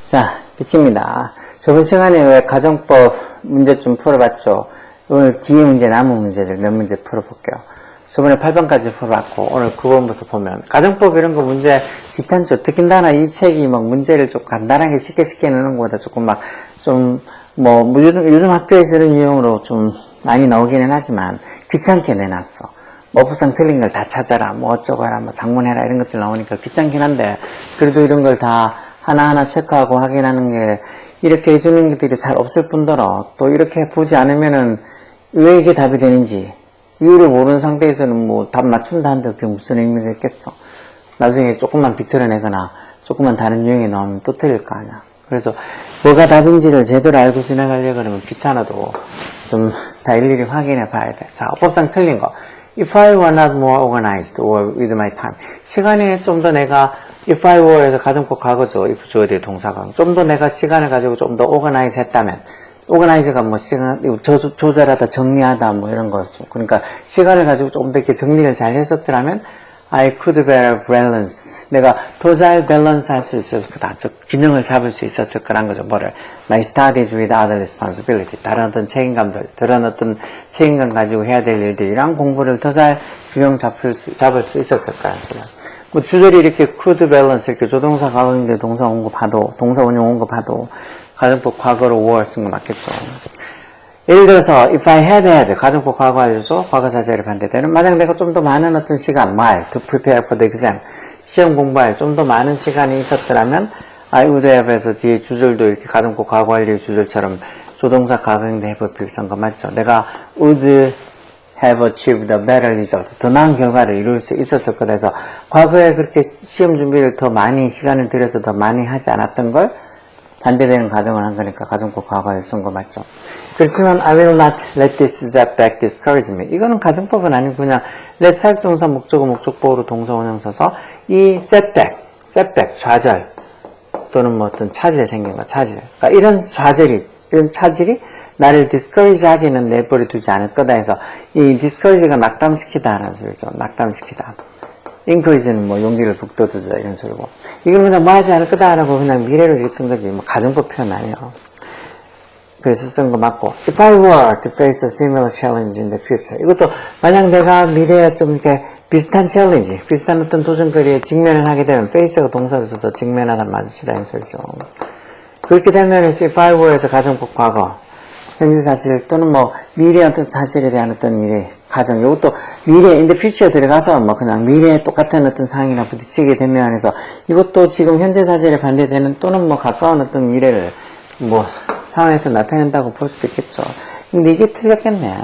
자, PT입니다. 저번 시간에 왜 가정법 문제 좀 풀어봤죠? 오늘 뒤에 문제, 남은 문제들 몇 문제 풀어볼게요. 저번에 8번까지 풀어봤고, 오늘 9번부터 보면, 가정법 이런 거 문제 귀찮죠? 특히나 이 책이 막 문제를 좀 간단하게 쉽게 내는 것보다 조금 요즘 학교에서 이런 유형으로 좀 많이 나오기는 하지만, 귀찮게 내놨어. 어법상 틀린 걸 다 찾아라, 어쩌고해라, 작문해라, 이런 것들 나오니까 귀찮긴 한데, 그래도 이런 걸 다 하나하나 체크하고 확인하는 게, 이렇게 해주는 것들이 잘 없을 뿐더러, 또 이렇게 보지 않으면은, 왜 이게 답이 되는지, 이유를 모르는 상태에서는 답 맞춘다 한들 그게 무슨 의미가 있겠어. 나중에 조금만 비틀어내거나, 조금만 다른 유형이 나오면 또 틀릴 거 아니야. 그래서, 뭐가 답인지를 제대로 알고 지나가려고 하면 귀찮아도, 좀 다 일일이 확인해 봐야 돼. 자, 어법상 틀린 거. If I were not more organized or with my time. 시간에 좀 더 내가, if I were에서 가정법 과거죠. if 주어에 대해 동사가. 좀 더 내가 시간을 가지고 좀 더 organize 했다면. organize가 시간, 조절하다, 정리하다, 이런 거죠. 그러니까, 시간을 가지고 좀 더 이렇게 정리를 잘 했었더라면, I could better balance. 내가 더 잘 밸런스 할 수 있었을 거다. 즉, 균형을 잡을 수 있었을 거란 거죠. My studies with other responsibility. 다른 어떤 책임감 가지고 해야 될 일들이랑 공부를 더 잘 균형 잡을 수 있었을 거란 소리야. 주절이 이렇게 could balance, 이렇게 조동사 과거인데 동사 온 거 봐도, 동사 원형 온 거 봐도, 가정법 과거로 were 쓴 거 맞겠죠. 예를 들어서, if I had, 가정법 과거 알려줘, 과거 자제를 반대되는, 만약 내가 좀 더 많은 어떤 시간, to prepare for the exam, 시험 공부할 좀 더 많은 시간이 있었더라면, I would have에서 뒤에 주절도 이렇게 가정법 과거 완료 주절처럼 조동사 과거인데 해볼 필요한 거 맞죠? 내가 would have achieved a better result, 더 나은 결과를 이룰 수 있었을 거다 해서, 과거에 그렇게 시험 준비를 더 많이 시간을 들여서 더 많이 하지 않았던 걸 반대되는 가정을 한 거니까 가정법 과거에 쓴 거 맞죠? 그렇지만 I will not let this setback discourage me. 이거는 가정법은 아니고 그냥 let 사역동사 목적어 목적보호로 동사 원형 써서 이 setback, 좌절 또는 어떤 차질 생긴 거, 차질. 그러니까 이런 차질이 나를 discourage 하기는 내버려 두지 않을 거다 해서 이 discourage가 낙담시키다라는 소리죠. 낙담시키다. encourage는 용기를 북돋우자 이런 소리고. 이건 그냥 하지 않을 거다라고 그냥 미래를 이렇게 쓴 거지. 가정법 표현 아니에요. 그래서 쓴 거 맞고. If I were to face a similar challenge in the future. 이것도 만약 내가 미래에 좀 이렇게 비슷한 챌린지, 비슷한 어떤 도전거리에 직면을 하게 되면 face가 동사로 써서 직면하다 마주치다 이런 소리죠. 그렇게 되면 if I were에서 가정법 과거, 현재 사실 또는 미래의 어떤 사실에 대한 어떤 미래 가정. 이것도 미래 in the future 들어가서 그냥 미래에 똑같은 어떤 상황이나 부딪히게 되면 해서 이것도 지금 현재 사실에 반대되는 또는 가까운 어떤 미래를 상황에서 나타낸다고 볼 수도 있겠죠. 근데 이게 틀렸겠네.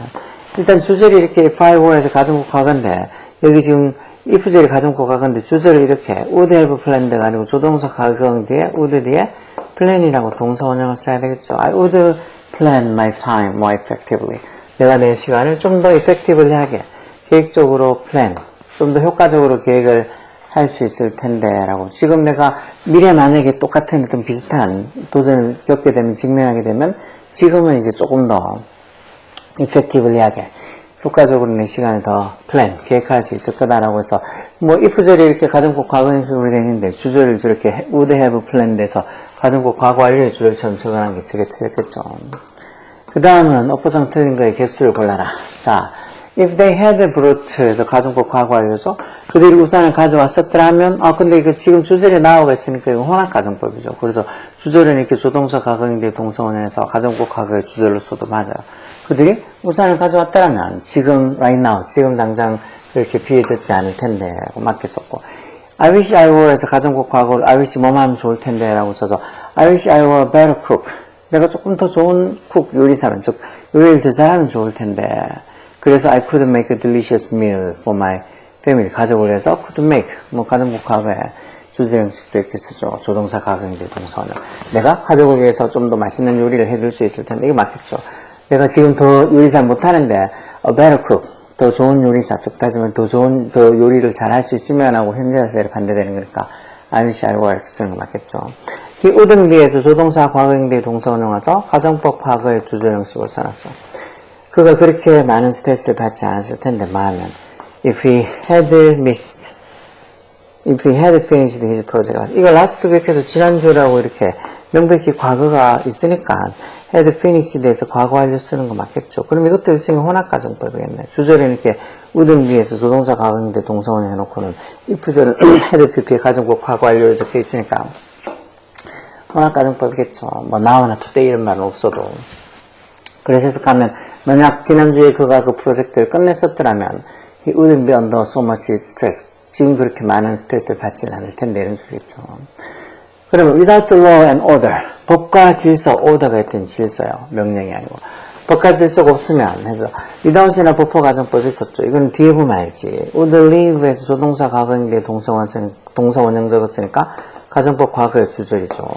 일단 주절이 이렇게 if I were에서 가정법 과거인데 여기 지금 if절이 가정법 과거인데 주절이 이렇게 would have planned가 아니고 조동사 과거 뒤에 would 뒤에 plan이라고 동사 원형을 써야 되겠죠. I would plan my time more effectively. 내가 내 시간을 좀 더 effectively 하게 계획적으로 plan, 좀 더 효과적으로 계획을 할 수 있을 텐데 라고. 지금 내가 미래 만약에 똑같은 어떤 비슷한 도전을 겪게 되면 직면하게 되면 지금은 이제 조금 더 effectively 하게 효과적으로 내 시간을 더 plan, 계획할 수 있을 거다라고 해서 if절이 이렇게 가정법 과거형식으로 되어 있는데 주절을 저렇게 would have planned 돼서 가정법 과거 완료의 주절처럼 적어놓은 게 저게 틀렸겠죠. 그 다음은 어법상 틀린 거의 개수를 골라라. 자, if they had brought 해서 가정법 과거 완료죠. 그들이 우산을 가져왔었더라면, 근데 이거 지금 주절에 나오고 있으니까 이거 혼합 가정법이죠. 그래서 주절은 이렇게 조동사 과거인데 동사 원형에서 가정법 과거의 주절로 써도 맞아요. 그들이 우산을 가져왔더라면, 지금, right now, 지금 당장 이렇게 비에 젖지 않을 텐데, 라고 맞겠었고. I wish I were에서 가정법 과거를 I wish 뭐만 하면 좋을 텐데, 라고 써서, I wish I were a better cook. 내가 조금 더 좋은 요리사면, 즉, 요리를 더 잘하면 좋을 텐데, 그래서 I could make a delicious meal for my family. 가족을 위해서 could make. 가정법 과거에 주절 형식도 이렇게 쓰죠. 조동사 과거인데 동사원은. 내가 가족을 위해서 좀 더 맛있는 요리를 해줄 수 있을 텐데, 이거 맞겠죠. 내가 지금 더 요리사 못하는데, a better cook. 더 좋은 요리사. 즉, 따지면 더 요리를 잘 할 수 있으면 하고 현재 자세를 반대되는 거니까, I wish I were 쓰는 거 맞겠죠. he wouldn't be에서 조동사 과거형대 동사원형 와서 가정법 과거의 주절 형식으로 써놨어. 그가 그렇게 많은 스트레스를 받지 않았을 텐데, 말하면 if he had missed if he had finished his project. 이거 last week에서 지난주라고 이렇게 명백히 과거가 있으니까 had finished에서 과거 완료 쓰는 거 맞겠죠. 그럼 이것도 일종의 혼합가정법이겠네. 주절에 이렇게 wouldn't be에서 조동사 과거인데 동사원에 해놓고는 if절은 had pp의 가정법 과거 완료로 적혀 있으니까 혼합가정법이겠죠. 뭐 now나 today 이런 말은 없어도. 그래서 해석하면 만약 지난주에 그가 그 프로젝트를 끝냈었더라면 he wouldn't be under so much stress. 지금 그렇게 많은 스트레스를 받지는 않을 텐데 이런 소리겠죠. 그러면 without law and order, 법과 질서, order가 있던 질서요. 명령이 아니고. 법과 질서가 없으면 해서 without이나 버퍼 가정법이 있었죠. 이건 뒤에 보면 알지. would leave에서 조동사 과거인데 동사 원형 적었으니까 가정법 과거의 주절이죠.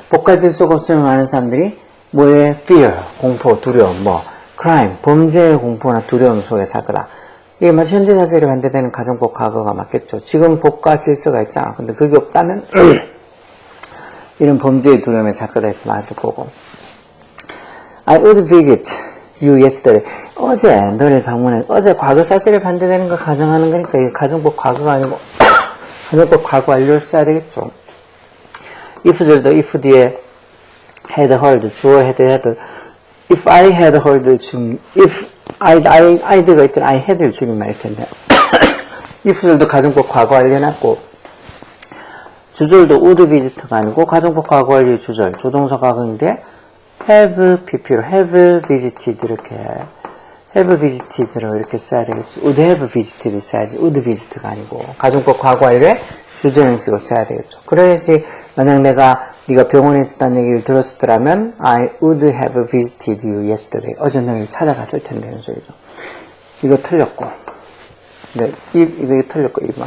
법과 질서가 없으면 많은 사람들이 뭐에 fear, 공포, 두려움, 뭐 crime, 범죄의 공포나 두려움 속에 살 거다. 이게 마치 현재 사실에 반대되는 가정법 과거가 맞겠죠. 지금 법과 질서가 있잖아. 근데 그게 없다면 이런 범죄의 두려움에 살 거다 해서 맞을 거고. I would visit you yesterday. 어제 너를 방문해. 어제 과거 사실에 반대되는 거 가정하는 거니까 이게 가정법 과거가 아니고 가정법 과거 완료를 써야 되겠죠. if절도 if 뒤에 had heard, 주어 had heard. If I had heard if I'd가 있던 I had를 줄임말일 텐데. if절도 가정법 과거 완료해놨고, 주절도 would visit가 아니고, 가정법 과거 완료 주절, 조동사 과거인데, have pp로 have visited 이렇게, have visited로 이렇게 써야 되겠죠. would have visited 써야지, would visit가 아니고, 가정법 과거 완료에 주절 형식으로 써야 되겠죠. 그래야지, 만약 네가 병원에 있었다는 얘기를 들었더라면 I would have visited you yesterday. 어제 너를 찾아갔을 텐데 이런 소리죠. 이거 틀렸고. 네, 이거 틀렸고 2번.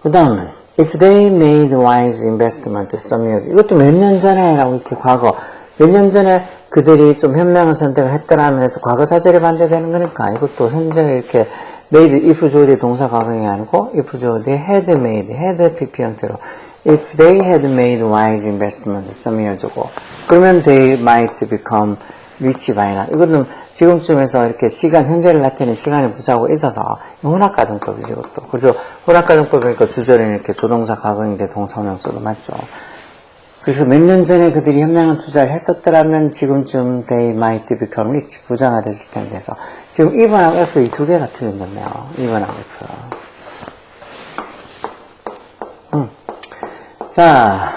그 다음은 if they made wise investment some years. 이것도 몇 년 전에 라고 이렇게 과거 몇 년 전에 그들이 좀 현명한 선택을 했더라면 해서 과거 사실에 반대되는 거니까 이것도 현재 이렇게 made, if 주어의 동사 과거이 아니고 if 주어의 had made, had pp 형태로 if they had made wise investment some years ago 그러면 they might become rich by now. 이거는 지금쯤에서 이렇게 시간, 현재를 나타내는 시간에 부사하고 있어서 혼합가정법이지 이것도. 그래서 혼합가정법이니까 주절에는 이렇게 조동사 과거인데 동사원형 써도 맞죠. 그래서 몇 년 전에 그들이 현명한 투자를 했었더라면 지금쯤 they might become rich, 부자가 됐을 텐데 해서 지금 2번하고 F 이 두 개가 틀린 거네요. 2번하고 F. 자,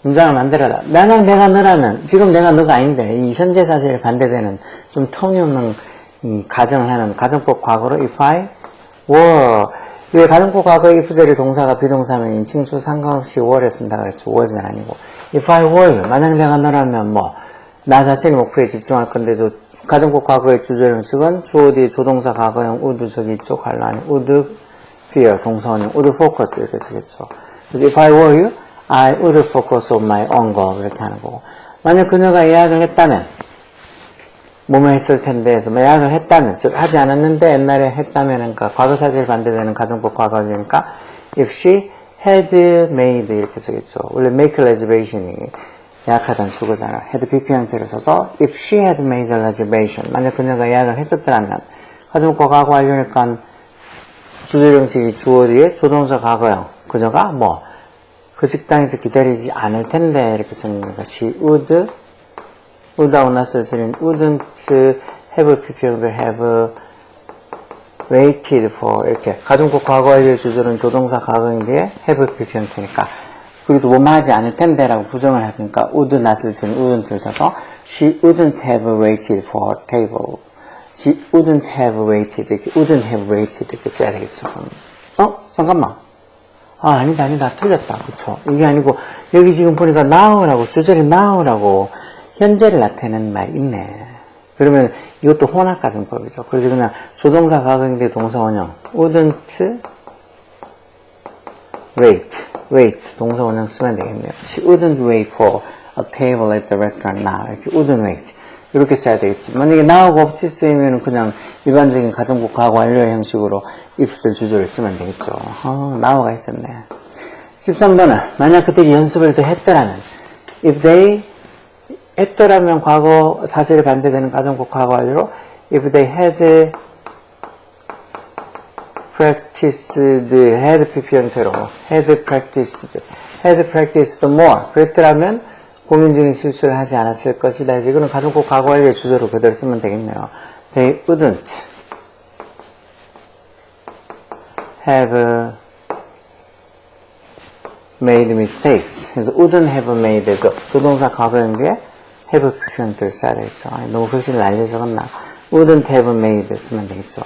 문장을 만들어라. 만약 내가 너라면, 지금 내가 너가 아닌데, 이 현재 사실에 반대되는 좀 터무니없는 이 가정을 하는 가정법 과거로 if I were, 왜 가정법 과거 if절의 동사가 비동사면 인칭수 상관없이 were를 쓴다 그랬죠. was는 아니고. if I were, 만약 내가 너라면 뭐, 나 자신의 목표에 집중할 건데, 가정법 과거의 주절 형식은 주어 뒤에 조동사 과거형 would 저기 있죠. 관로 안에 would fear 동사원형 would focus 이렇게 쓰겠죠. 그래서 if I were you, I would focus on my own goal 이렇게 하는 거고. 만약 그녀가 예약을 했다면 뭐뭐 했을 텐데 해서 예약을 했다면 즉 하지 않았는데 옛날에 했다면 그러니까 과거 사실 반대되는 가정법 과거니까 if she had made 이렇게 쓰겠죠. 원래 make reservation이 예약하다는 주거잖아요. had pp 형태를 써서 if she had made a reservation 만약 그녀가 예약을 했었더라면 가정법 과거 완료니까 주절 형식이 주어 뒤에 조동사 과거형 그녀가 뭐 그 식당에서 기다리지 않을 텐데 이렇게 쓰는 거니까 she would하고 나서 쓰는 wouldn't have people have waited for 이렇게 가정법 과거 완료 주절은 조동사 과거인데 have people 형태니까 그리고 뭐뭐 하지 않을 텐데 라고 부정을 하니까 would not을 쓰는 wouldn't를 써서 she wouldn't have waited for table she wouldn't have waited 이렇게 wouldn't have waited 이렇게 써야 되겠죠. 잠깐만. 아니다. 틀렸다. 그쵸? 이게 아니고, 여기 지금 보니까 now라고, 주절에 now라고, 현재를 나타내는 말이 있네. 그러면 이것도 혼합가정법이죠. 그래서 그냥 조동사 과거인데 동사 원형. wouldn't wait. 동사 원형 쓰면 되겠네요. She wouldn't wait for a table at the restaurant now. 이렇게 wouldn't wait. 이렇게 써야 되겠지. 만약에 now가 없이 쓰이면 그냥 일반적인 가정법 과거 완료의 형식으로 if절 주절을 쓰면 되겠죠. now가 있었네. 13번은 만약 그들이 연습을 더 했더라면 if they 했더라면 과거 사실에 반대되는 가정법 과거 완료로 if they had practiced, had PP 형태로 had practiced more. 그랬더라면 고민 중에 실수를 하지 않았을 것이다. 이거는 가정법 과거 완료의 주제로 그대로 쓰면 되겠네요. They wouldn't have made mistakes. 그래서 wouldn't have made에서 조동사 과거형에 have PP 형태를 써야 되겠죠. 너무 글씨를 날려 적었나. wouldn't have made 쓰면 되겠죠.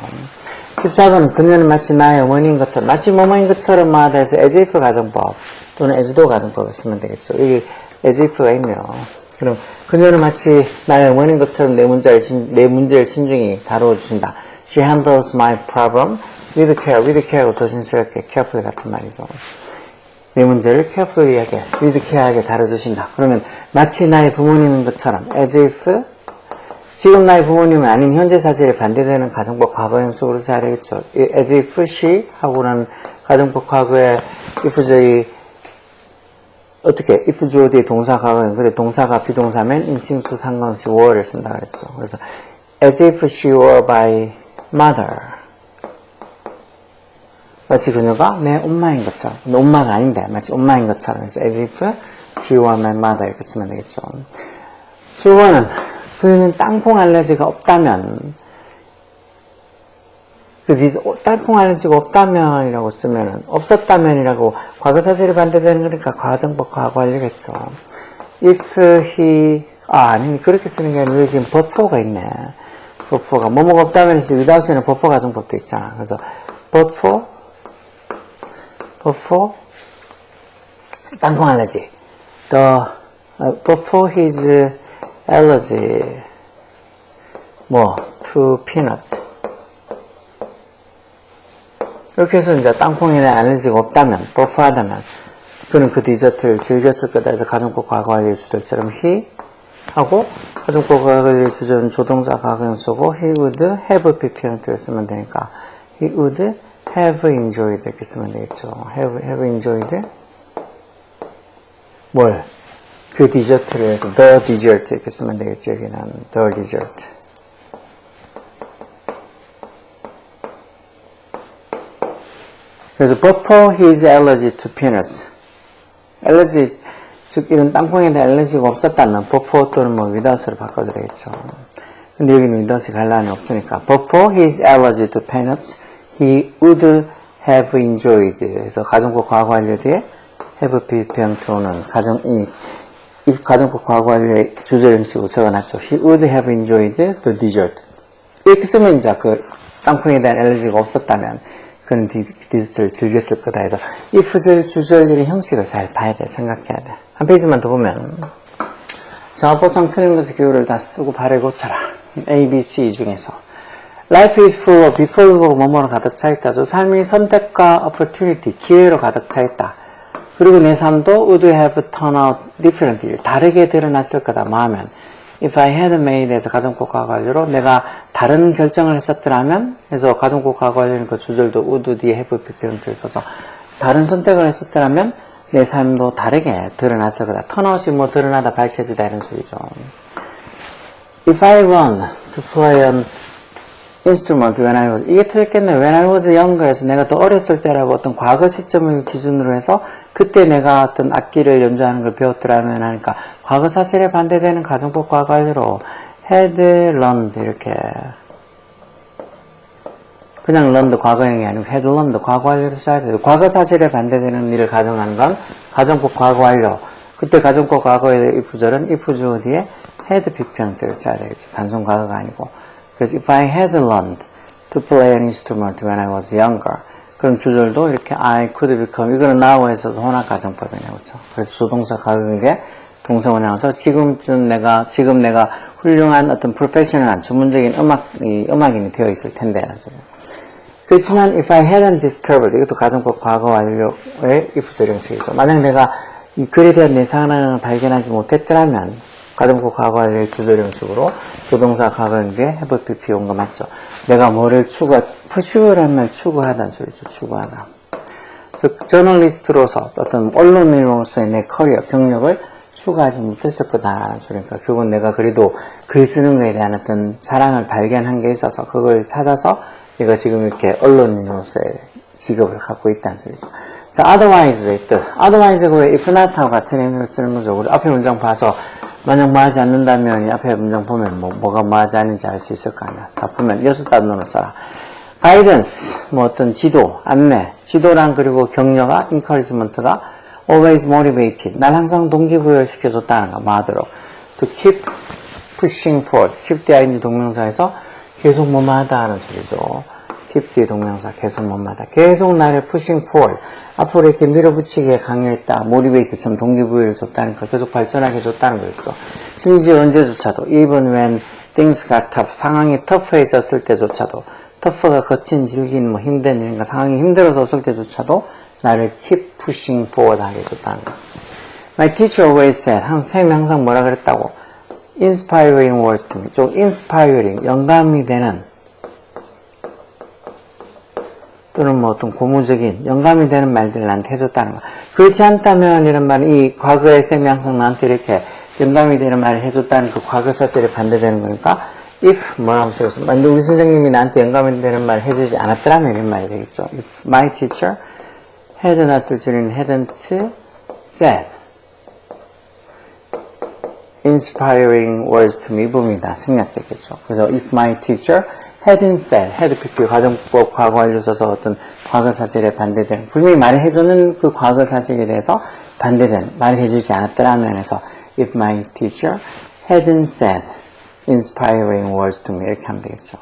14번은 그녀는 마치 나의 어머니인 것처럼, 마치 뭐뭐인 것처럼 마다 해서 as if 가정법 또는 as though 가정법을 쓰면 되겠죠. 여기 as if가 있네요. 그럼 그녀는 마치 나의 어머니인 것처럼 내 문제를 신중히 다루어 주신다. She handles my problem with care하고 조심스럽게 carefully 같은 말이죠. 내 문제를 carefully하게, with care하게 다뤄주신다. 그러면 마치 나의 부모님인 것처럼 as if 지금 나의 부모님은 아닌 현재 사실에 반대되는 가정법 과거형 속으로 써야 되겠죠. as if she 하고는 가정법 과거에 ifj의 어떻게 if 주어 뒤에 동사 과거형 근데 동사가 비동사면 인칭수 상관없이 were를 쓴다 그랬죠. 그래서 as if she were my mother 마치 그녀가 내 엄마인 것처럼 엄마가 아닌데 마치 엄마인 것처럼 그래서 as if she were my mother 이렇게 쓰면 되겠죠. 7번은 그는 땅콩 알러지가 없다면 땅콩 알러지가 없다면이라고 쓰면은 없었다면이라고 과거 사실이 반대되는 거니까 과정법 과거 완료겠죠. if he 아니 그렇게 쓰는 게 아니라 지금 but for가 있네. but for가 뭐뭐가 없다면 이제 without에는 but for 가정법도 있잖아. 그래서 but for 땅콩 알러지 but for his allergy to peanut 이렇게 해서 이제 땅콩에 대한 알러지가 없다면 버프하다면 그는 그 디저트를 즐겼을 거다 해서 가정법 과거 완료 주절처럼 he 하고 가정법 과거 완료 주절은 조동사 과거형 쓰고 he would have PP 형태를 쓰면 되니까 he would have enjoyed 이렇게 쓰면 되겠죠. have enjoyed 뭘? 그 디저트를 해서 the dessert 이렇게 쓰면 되겠죠. 여기는 the dessert. 그래서 but for his allergy to peanuts. allergy, 즉 이런 땅콩에 대한 알러지가 없었다면 but for 또는 without으로 바꿔도 되겠죠. 근데 여기는 without이 갈란이 없으니까 but for his allergy to peanuts he would have enjoyed. 그래서 가정법 과거 완료 뒤에 have 비평표는 가정법 과거 완료의 주절 형식으로 적어놨죠. He would have enjoyed the dessert. 이렇게 쓰면 이제 그 땅콩에 대한 알러지가 없었다면 그는 디저트를 즐겼을 거다 해서 if절 주절들의 형식을 잘 봐야 돼. 생각해야 돼. 한 페이지만 더 보면 정합법상 틀린 것의 기호를 다 쓰고 발을 고쳐라. A, B, C 중에서 Life is full of before고 뭐뭐로 가득 차있다. 삶이 선택과 opportunity, 기회로 가득 차있다. 그리고 내 삶도 would have turned out differently. 다르게 드러났을 거다. 하면 if I had made 에서 가정법 과거 완료로 내가 다른 결정을 했었더라면 해서 가정법 과거 완료는 그 주절도 would 뒤에 have 표현을 써서 다른 선택을 했었더라면 내 삶도 다르게 드러났을 거다. 턴아웃이 드러나다 밝혀지다 이런 소리죠. If I run to play an instrument when I was 이게 틀렸겠네. when I was younger에서 내가 더 어렸을 때라고 어떤 과거 시점을 기준으로 해서 그때 내가 어떤 악기를 연주하는 걸 배웠더라면 하니까 과거 사실에 반대되는 가정법 과거 완료로 had learned 이렇게 그냥 learned 과거형이 아니고 had learned 과거 완료로 써야 돼요. 과거 사실에 반대되는 일을 가정하는 건 가정법 과거 완료. 그때 가정법 과거의 if절은 if 주어 뒤에 had PP 형태를 써야 되겠죠. 단순 과거가 아니고. 그래서 if I had learned to play an instrument when I was younger 그럼 주절도 이렇게 I could become 이거는 now에 있어서 혼합 가정법이네요. 그렇죠? 그래서 조동사 가격에 동사원에 나와서 지금 내가 훌륭한 어떤 프로페셔널한 전문적인 음악인이 되어 있을 텐데. 그렇지만 if I hadn't discovered 이것도 가정법 과거 완료의 if절 형식이죠. 만약 내가 이 글에 대한 내 상황을 발견하지 못했더라면 가정법 과거 완료의 주절 형식으로 조동사 과거형에 have PP 온 거 맞죠? 내가 뭐를 pursue라는 말 추구하다는 소리죠. 추구하다. 즉 저널리스트로서 어떤 언론인으로서의 내 커리어, 경력을 추구하지 못했을 거다라는 소리니까 결국은 내가 그래도 글 쓰는 거에 대한 어떤 사랑을 발견한 게 있어서 그걸 찾아서 얘가 지금 이렇게 언론인으로서의 직업을 갖고 있다는 소리죠. 자, otherwise의 뜻. otherwise가 왜 if not하고 같은 의미로 쓰는 거죠. 우리 앞에 문장 봐서 만약 뭐 하지 않는다면 이 앞에 문장 보면 뭐가 뭐 하지 않는지 알 수 있을 거 아니야. 자, 보면 6단어로 써라. guidance, 뭐 어떤 지도, 안내. 지도랑 그리고 격려가, encouragement가 always motivated. 날 항상 동기부여시켜줬다는 거, 뭐 하도록. to keep pushing forward. keep the ing 동명사에서 계속 뭐뭐 하다 하는 소리죠. keep the 동명사, 계속 뭐뭐 하다. 계속 나를 pushing forward. 앞으로 이렇게 밀어붙이기에 강요했다. motivate처럼 동기부여를 줬다는 거, 계속 발전하게 해줬다는 거였죠. 심지어 언제조차도, even when things got tough. 상황이 터프해졌을 때조차도, 터프가 거친, 질긴, 뭐 힘든 일인가 상황이 힘들어졌을 때조차도 나를 keep pushing forward 하게 해줬다는 거. My teacher always said, 선생님이 항상 뭐라 그랬다고? inspiring words to me. 좀 inspiring, 영감이 되는, 또는 뭐 어떤 고무적인, 영감이 되는 말들을 나한테 해줬다는 거. 그렇지 않다면 이런 말은 이 과거의 쌤이 항상 나한테 이렇게 영감이 되는 말을 해줬다는 그 과거 사실에 반대되는 거니까 if 뭐라고 쓰였어? 만약 우리 선생님이 나한테 영감이 되는 말을 해주지 않았더라면 이런 말이 되겠죠. If my teacher had not을 줄이는 hadn't said inspiring words to me 부분이다. 생략되겠죠. 그래서 if my teacher hadn't said, had pp 가정법 과거 완료 써서 어떤 과거 사실에 반대되는 분명히 말을 해주는 그 과거 사실에 대해서 반대되는 말을 해주지 않았더라면 해서 if my teacher hadn't said inspiring words to me 이렇게 하면 되겠죠.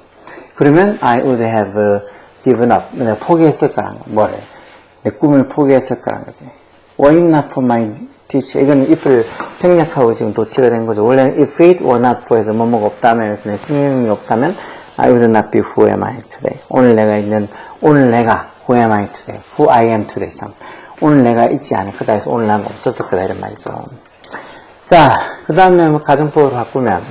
그러면 I would have given up. 내가 포기했을 거라는 거. 뭐를? 내 꿈을 포기했을 거라는 거지. Were it not for my teacher. 이건 if를 생략하고 지금 도치가 된 거죠. 원래는 if it were not for 해서 뭐뭐가 없다면 해서 내 생명이 없다면 I would not be who am I today. 오늘 내가 who am I today. who I am today. 참. 오늘 내가 있지 않을 거다 해서 오늘 난 없었을 거다 이런 말이죠. 자, 그 다음에 뭐 가정법으로 바꾸면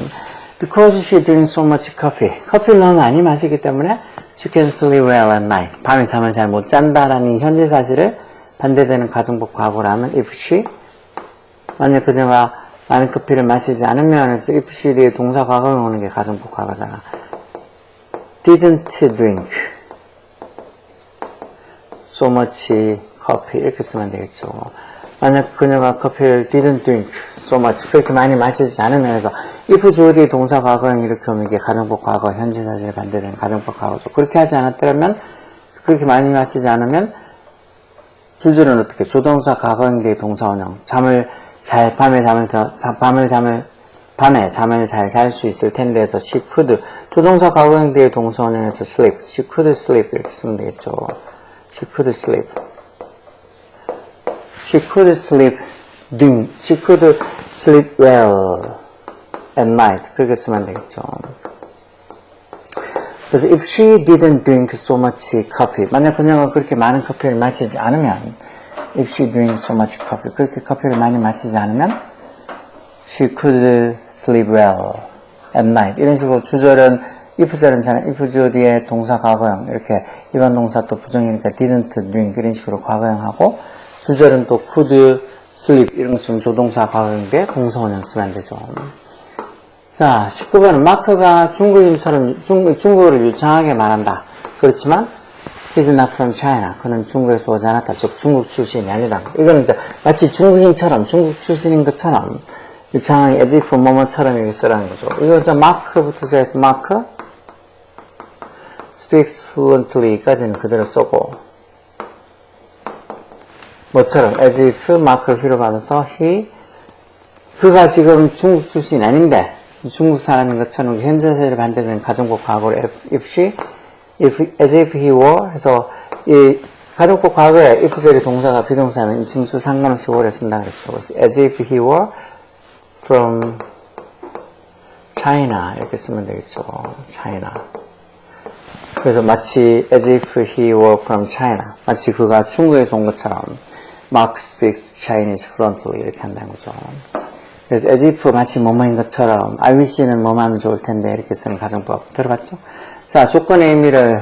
because she drinks so much coffee. 커피를 너무 많이 마시기 때문에 she can sleep well at night. 밤에 잠을 잘 못 잔다라는 현재 사실을 반대되는 가정법 과거라면 if she 만약 그녀가 많은 커피를 마시지 않으면 해서 if she 뒤에 동사 과거를 오는 게 가정법 과거잖아. didn't drink so much coffee 이렇게 쓰면 되겠죠. 만약 그녀가 커피를 didn't drink so much 그렇게 많이 마시지 않으면 해서 if 주어뒤에 동사 과거형 이렇게 오면 이게 가정법 과거 현재 사실에 반대되는 가정법 과거죠. 그렇게 하지 않았더라면 그렇게 많이 마시지 않으면 주절은 어떻게 조동사 과거형 뒤에 동사 원형 밤에 잠을 잘 잘 수 있을 텐데 해서 she could 조동사 과거형 뒤에 동사 원형에서 sleep she could sleep 이렇게 쓰면 되겠죠. she could sleep she could sleep well at night 그렇게 쓰면 되겠죠. 그래서 if she didn't drink so much coffee 만약 그녀가 그렇게 많은 커피를 마시지 않으면 if she drinks so much coffee 그렇게 커피를 많이 마시지 않으면 she could sleep well at night 이런 식으로 주절은 if절은 if 주어 뒤에 동사 과거형 이렇게 일반 동사 또 부정이니까 didn't drink 이런 식으로 과거형하고 주절은 또 could sleep 이런 것처럼 조동사 과거형인데 동사 원형 쓰면 안 되죠. 자 19번은 마크가 중국인처럼 중국어를 유창하게 말한다. 그렇지만 he's not from China. 그는 중국에서 오지 않았다. 즉 중국 출신이 아니다. 이거는 이제 마치 중국인처럼 중국 출신인 것처럼 유창하게 as if 뭐뭐처럼 이렇게 쓰라는 거죠. 이거 이제 마크부터 시작해서 마크 speaks fluently까지는 그대로 쓰고 뭐처럼 as if 마크를 필요 받아서 그가 지금 중국 출신이 아닌데 중국 사람인 것처럼 현재 사실에 반대되는 가정법 과거로 as if he were 해서 이 가정법 과거에 if절이 동사가 비동사는 이 징수 상관없이 were를 쓴다 그랬죠. 그래서 as if he were from China 이렇게 쓰면 되겠죠. China. 그래서 마치 as if he were from China 마치 그가 중국에서 온 것처럼 Mark speaks Chinese fluently 이렇게 한다는 거죠. 그래서 as if 마치 뭐뭐인 것처럼 I wish는 뭐뭐 하면 좋을 텐데 이렇게 쓰는 가정법 들어봤죠? 자, 조건의 의미를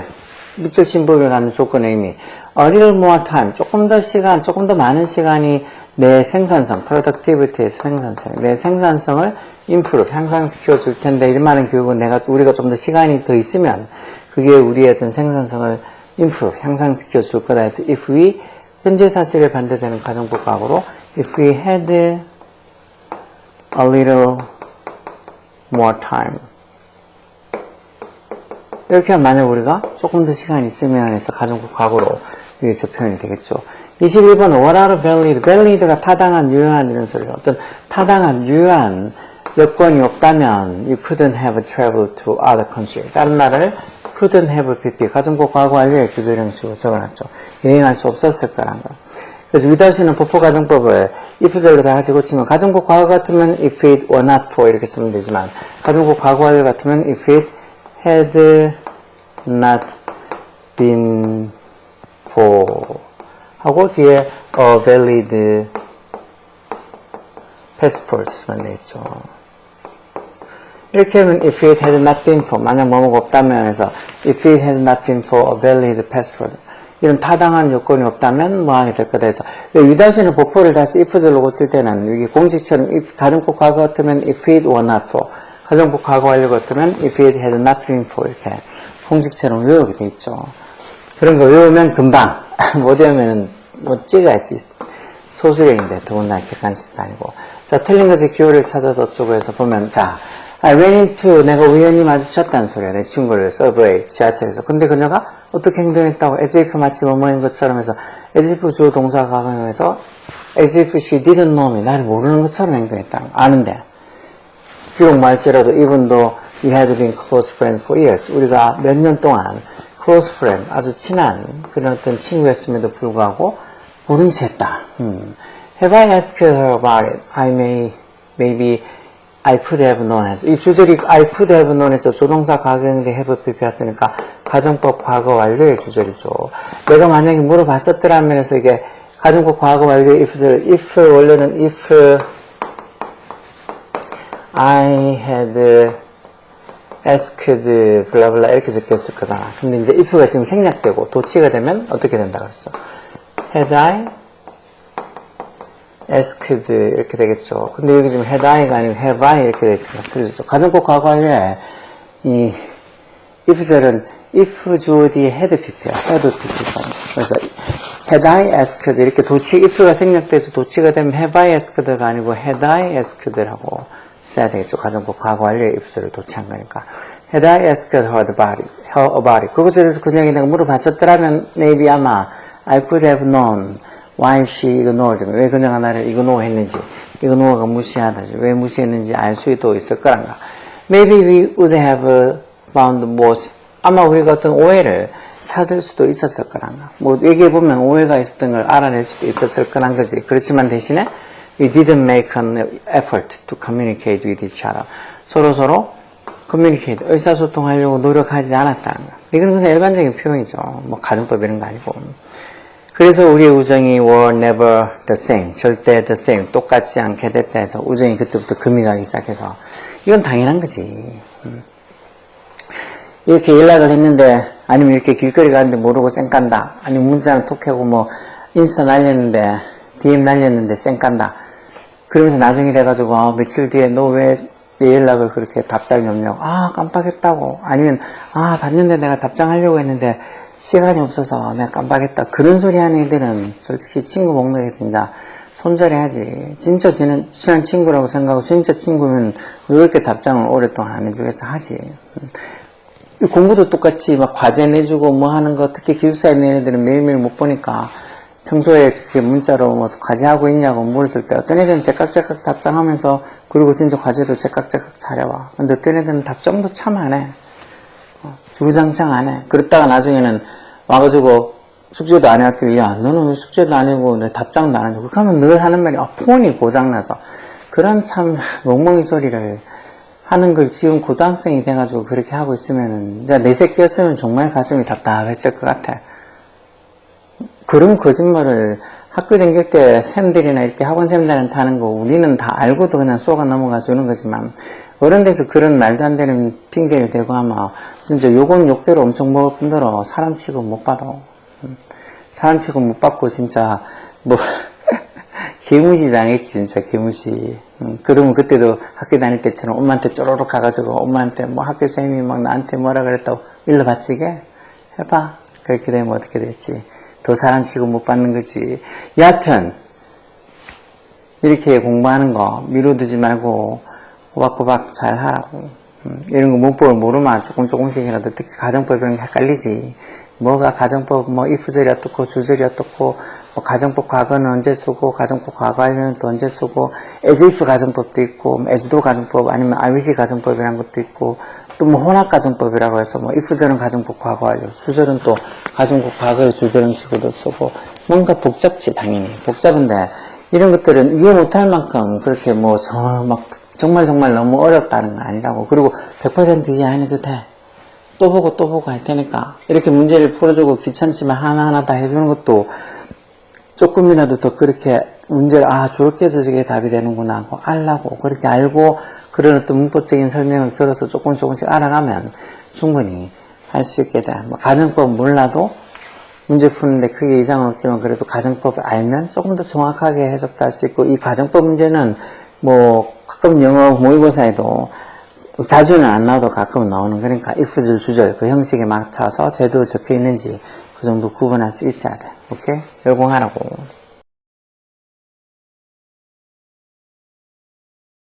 밑줄 진법에 갖는 조건의 의미 a little more time 조금 더 많은 시간이 내 생산성 productivity의 생산성 내 생산성을 improve 향상시켜 줄 텐데 이 말은 결국은 우리가 좀 더 시간이 더 있으면 그게 우리의 어떤 생산성을 improve, 향상시켜 줄 거다 해서 if we, 현재 사실에 반대되는 가정법 과거로 if we had a little more time. 이렇게 하면 만약 우리가 조금 더 시간이 있으면 해서 가정법 과거로 여기서 표현이 되겠죠. 21번 what are valid? valid가 타당한, 유효한 이런 소리예요. 어떤 타당한, 유효한 여건이 없다면 you couldn't have traveled to other country. 다른 나라를 couldn't have pp. 가정법 과거 완료의 주제령식으로 적어놨죠. 여행할 수 없었을 거란 거. 그래서 without는 보포 가정법을 if절로 다 같이 고치면 가정법 과거 같으면 if it were not for 이렇게 쓰면 되지만 가정법 과거 완료 같으면 if it had not been for 하고 뒤에 a valid passport만 되겠죠. 이렇게 하면 if it had not been for 만약 뭐뭐가 없다면 해서 if it had not been for a valid passport 이런 타당한 요건이 없다면 뭐 하게 될 거다 해서 without는 보포를 다시 if절로 고칠 때는 여기 공식처럼 if 가정법 과거 같으면 if it were not for 가정법 과거 완료 같으면 if it had not been for 이렇게 공식처럼 외우게 돼 있죠. 그런 거 외우면 금방 못 외우면은 뭐 찍어야지 소수령인데 더군다나 객관식도 아니고 자 틀린 것의 기호를 찾아서 어쩌고 해서 보면 자 I ran into 내가 우연히 마주쳤다는 소리야 내 친구를 서브웨이 지하철에서 근데 그녀가 어떻게 행동했다고 as if 마치 뭐뭐인 것처럼 해서 as if 주어 동사가 가능해서 as if she didn't know me 나를 모르는 것처럼 행동했다는 거 아는데 비록 말지라도 even though we had been close friends for years 우리가 몇 년 동안 close friend 아주 친한 그런 어떤 친구였음에도 불구하고 모른 채 했다. Have I asked her about it? Maybe I could have known 해서 이 주절이 I could have known 해서 조동사 가정인데 have pp였으니까 가정법 과거 완료의 주절이죠. 내가 만약에 물어봤었더라면 해서 이게 가정법 과거 완료의 if 원래는 if I had asked 블라블라 이렇게 적혀있을 거잖아. 근데 이제 if가 지금 생략되고 도치가 되면 어떻게 된다 그랬어? had I asked 이렇게 되겠죠. 근데 여기 지금 had I가 아니고 have I 이렇게 되어 있으니까 틀리죠. 가정법 과거 완료에 이 if절은 if 주어 뒤에 had pp야. had pp가. 그래서 had I asked 이렇게 도치 if가 생략돼서 도치가 되면 have I asked가 아니고 had I asked라고 써야 되겠죠. 가정법 과거 완료의 if절을 도치한 거니까. Had I asked her about it. 그것에 대해서 그녀에게 내가 물어봤었더라면 maybe 아마 I could have known why she ignored me. 왜 그녀가 나를 ignore 했는지, ignore가 무시하다지, 왜 무시했는지 알 수도 있을 거란가. Maybe we would have found more, 아마 우리가 어떤 오해를 찾을 수도 있었을 거란가. 뭐 얘기해보면 오해가 있었던 걸 알아낼 수도 있었을 거란 거지. 그렇지만 대신에 we didn't make an effort to communicate with each other. 서로 communicate, 의사소통하려고 노력하지 않았다는 거. 이건 그냥 일반적인 표현이죠. 뭐 가정법 이런 거 아니고. 그래서 우리의 우정이 were never the same, 절대 the same, 똑같지 않게 됐다 해서 우정이 그때부터 금이 가기 시작해서 이건 당연한 거지. 이렇게 연락을 했는데 아니면 이렇게 길거리 가는데 모르고 쌩 깐다. 아니면 문자는 톡하고 뭐 인스타 날렸는데 DM 날렸는데 쌩 깐다. 그러면서 나중에 돼가지고 며칠 뒤에 너 왜 내 연락을 그렇게 답장이 없냐고. 아 깜빡했다고. 아니면 아 봤는데 내가 답장하려고 했는데 시간이 없어서 내가 깜빡했다. 그런 소리 하는 애들은 솔직히 친구 목록에 진짜 손절해야지. 진짜 친한 친구라고 생각하고 진짜 친구면 왜 이렇게 답장을 오랫동안 안 해주겠어 하지. 공부도 똑같이 막 과제 내주고 뭐 하는 거 특히 기숙사에 있는 애들은 매일매일 못 보니까 평소에 그렇게 문자로 뭐 과제하고 있냐고 물었을 때 어떤 애들은 제깍제깍 답장하면서 그리고 진짜 과제도 제깍제깍 잘해와. 근데 어떤 애들은 답장도 참 안 해. 주구장창 안 해. 그랬다가 나중에는 와가지고 숙제도 안 해왔길래 야 너는 왜 숙제도 안 해고 내 답장도 안 하냐고. 그렇게 하면 늘 하는 말이 폰이 고장나서 그런 참 멍멍이 소리를 하는 걸 지금 고등학생이 돼가지고 그렇게 하고 있으면은 이제 내 새끼였으면 정말 가슴이 답답했을 것 같아. 그런 거짓말을 학교 다닐 때 쌤들이나 이렇게 학원쌤들한테 하는 거 우리는 다 알고도 그냥 쏘가 넘어가 주는 거지만 어른 돼서 그런 말도 안 되는 핑계를 대고 하면 진짜 욕은 욕대로 엄청 먹을 뿐더러 사람 치고 못 받아. 사람 치고 못 받고 진짜 뭐 개무시 당했지 진짜 개무시. 그러면 그때도 학교 다닐 때처럼 엄마한테 쪼로록 가가지고 엄마한테 뭐 학교 선생님이 막 나한테 뭐라 그랬다고 일러 바치게 해봐. 그렇게 되면 어떻게 될지. 더 사람 취급 못 받는 거지. 여하튼 이렇게 공부하는 거 미루두지 말고 꼬박꼬박 잘 하라고. 이런 거 문법을 모르면 조금씩이라도 특히 가정법 이런 게 헷갈리지. 뭐가 가정법, 뭐 if절이 어떻고 주절이 어떻고 뭐 가정법 과거는 언제 쓰고 가정법 과거에는 또 언제 쓰고 as if 가정법도 있고 as though 가정법 아니면 I wish 가정법이라는 것도 있고 또 뭐 혼합 가정법이라고 해서 뭐 if절은 가정법 과거하죠. 주절은 또 가정법 과거의 주절형식으로도 쓰고 뭔가 복잡지 당연히. 복잡한데 이런 것들은 이해 못할 만큼 그렇게 뭐 정말 너무 어렵다는 건 아니라고. 그리고 100% 이해 안 해도 돼. 또 보고 할 테니까. 이렇게 문제를 풀어주고 귀찮지만 하나하나 다 해주는 것도 조금이라도 더 그렇게 문제를 저렇게 해서 저게 답이 되는구나 하고 알라고. 그렇게 알고 그런 어떤 문법적인 설명을 들어서 조금씩 알아가면 충분히 할 수 있게 돼. 뭐 가정법 몰라도 문제 푸는데 크게 이상은 없지만 그래도 가정법을 알면 조금 더 정확하게 해석도 할 수 있고 이 가정법 문제는 뭐 가끔 영어 모의고사에도 자주는 안 나와도 가끔 나오는 그러니까 if절 주절 그 형식에 맞춰서 제대로 적혀 있는지 그 정도 구분할 수 있어야 돼. 오케이? 열공하라고.